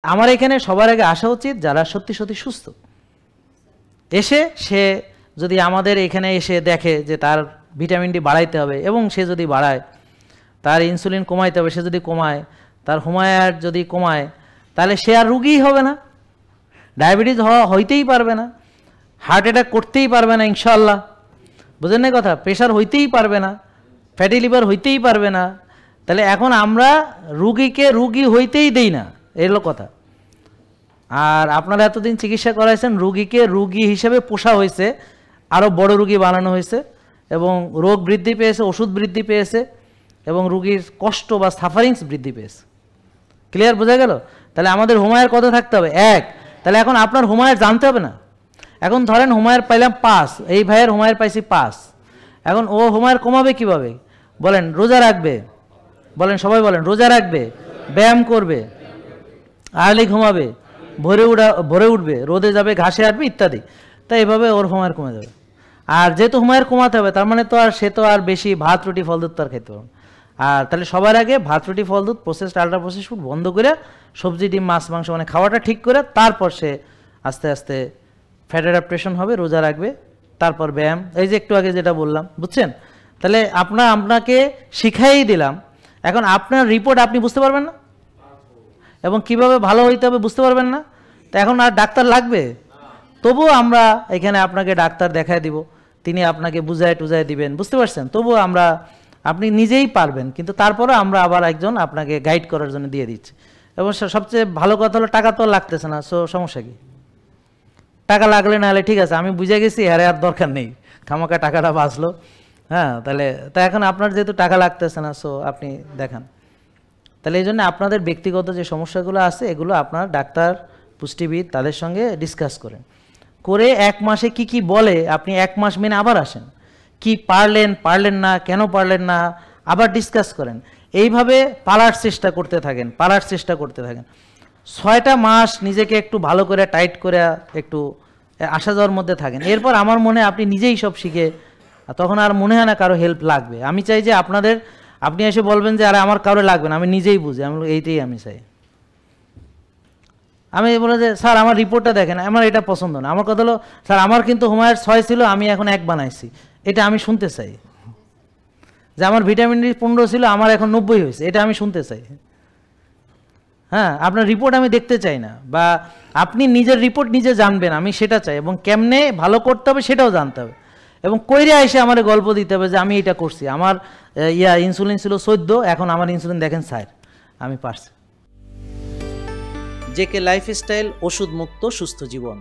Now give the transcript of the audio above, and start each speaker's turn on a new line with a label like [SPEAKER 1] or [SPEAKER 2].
[SPEAKER 1] আমার এখানে সবার আগে আসা উচিত যারা সত্যি সত্যি সুস্থ। এসে সে যদি আমাদের এখানে এসে দেখে যে তার ভিটামিন ডি বাড়াইতে হবে এবং সে যদি বাড়ায়, তার ইনসুলিন কমাইতে হবে, সে যদি কমায়, তার হোমায়ার যদি কমায়, তাহলে সে আর রুগীই হবে না, ডায়াবেটিস হইতেই পারবে না, হার্ট অ্যাটাক করতেই পারবে না ইনশাআল্লাহ। বুঝেন না কথা? প্রেশার হইতেই পারবে না, ফ্যাটি লিভার হইতেই পারবে না। তাহলে এখন আমরা রুগীকে রুগী হইতেই দেই না, এই হলো কথা। আর আপনারা এতদিন চিকিৎসা করাইছেন, রুগীকে রুগী হিসেবে পোষা হয়েছে, আরও বড় রুগী বানানো হয়েছে এবং রোগ বৃদ্ধি পেয়েছে, ওষুধ বৃদ্ধি পেয়েছে এবং রুগীর কষ্ট বা সাফারিংস বৃদ্ধি পেয়েছে। ক্লিয়ার বোঝা গেল? তাহলে আমাদের হোমায়ার কত থাকতে হবে? 1। তাহলে এখন আপনার হোমায়ার জানতে হবে না। এখন ধরেন হোমায়ার পাইলাম 5, এই ভাইয়ের হোমায়ার পাইছি 5। এখন ও হোমায়ার কমাবে কিভাবে? বলেন রোজা রাখবে, বলেন সবাই বলেন রোজা রাখবে, ব্যায়াম করবে, আর্লি ঘুমাবে, ভোরে উঠবে, রোদে যাবে, ঘাসে হাঁটবে ইত্যাদি। তাই এভাবে ওর হোমায়ার কমে যাবে। আর যেহেতু হোমায়ার কমাতে হবে, তার মানে তো আর সে তো আর বেশি ভাত রুটি ফল দুধ তো আর খেতে পারবে। আর তাহলে সবার আগে ভাত রুটি ফল দুধ প্রসেসড আল্ট্রা প্রসেস ফুড বন্ধ করে সবজি ডিম মাছ মাংস মানে খাওয়াটা ঠিক করে তারপর সে আস্তে আস্তে ফ্যাট অ্যাডাপ্টেশন হবে, রোজা রাখবে, তারপর ব্যায়াম, এই যে একটু আগে যেটা বললাম, বুঝছেন? তাহলে আপনাকে শিখাই দিলাম। এখন আপনার রিপোর্ট আপনি বুঝতে পারবেন না এবং কিভাবে ভালো হইতে হবে বুঝতে পারবেন না। তো এখন আর ডাক্তার লাগবে? তবুও আমরা এখানে আপনাকে ডাক্তার দেখায় দিব, তিনি আপনাকে বুঝায় টুজায় দিবেন, বুঝতে পারছেন? তবুও আপনি নিজেই পারবেন, কিন্তু তারপরে আমরা আবার একজন আপনাকে গাইড করার জন্য দিয়ে দিচ্ছি। এবং সবচেয়ে ভালো কথা হলো টাকা তো লাগতেছে না, সো সমস্যা কি? টাকা লাগলে না হলে ঠিক আছে, আমি বুঝে গেছি, আরে আর দরকার নেই, খামাকা টাকাটা বাঁচলো। হ্যাঁ, তাহলে এখন আপনার যেহেতু টাকা লাগতেছে না, সো আপনি দেখান। তাহলে এই জন্য আপনাদের ব্যক্তিগত যে সমস্যাগুলো আছে এগুলো আপনার ডাক্তার, পুষ্টিবিদ তাদের সঙ্গে ডিসকাস করেন, করে 1 মাসে কি কি বলে আপনি 1 মাস মেনে আবার আসেন, কি পারলেন না, কেন পারলেন না, আবার ডিসকাস করেন। এইভাবে পারার চেষ্টা করতে থাকেন। 6টা মাস নিজেকে একটু ভালো করে টাইট করে একটু আসা যাওয়ার মধ্যে থাকেন। এরপর আমার মনে আপনি নিজেই সব শিখে, তখন আর মনে হয় না কারো হেল্প লাগবে। আমি চাই যে আপনি এসে বলবেন যে আরে আমার কারো লাগবে না, আমি নিজেই বুঝি, এইটাই আমি চাই। আমি বলে যে স্যার আমার রিপোর্টটা দেখেন, আমার এটা পছন্দ না। আমার কথা হলো স্যার আমার কিন্তু হোমায়ার 6 ছিল, আমি এখন 1 বানাইছি, এটা আমি শুনতে চাই। যে আমার ভিটামিন ডি 15 ছিল, আমার এখন 90 হয়েছে, এটা আমি শুনতে চাই। হ্যাঁ, আপনার রিপোর্ট আমি দেখতে চাই না, বা আপনি নিজের রিপোর্ট নিজে জানবেন, আমি সেটা চাই। এবং কেমনে ভালো করতে হবে সেটাও জানতে হবে। এবং কইরে এসে আমার গল্প দিতে হবে যে আমি এটা করছি, আমার ইনসুলিন ছিল 14, এখন আমার ইনসুলিন দেখেন 6, আমি পারছি। জেকে লাইফস্টাইল, ওষুধ মুক্ত সুস্থ জীবন।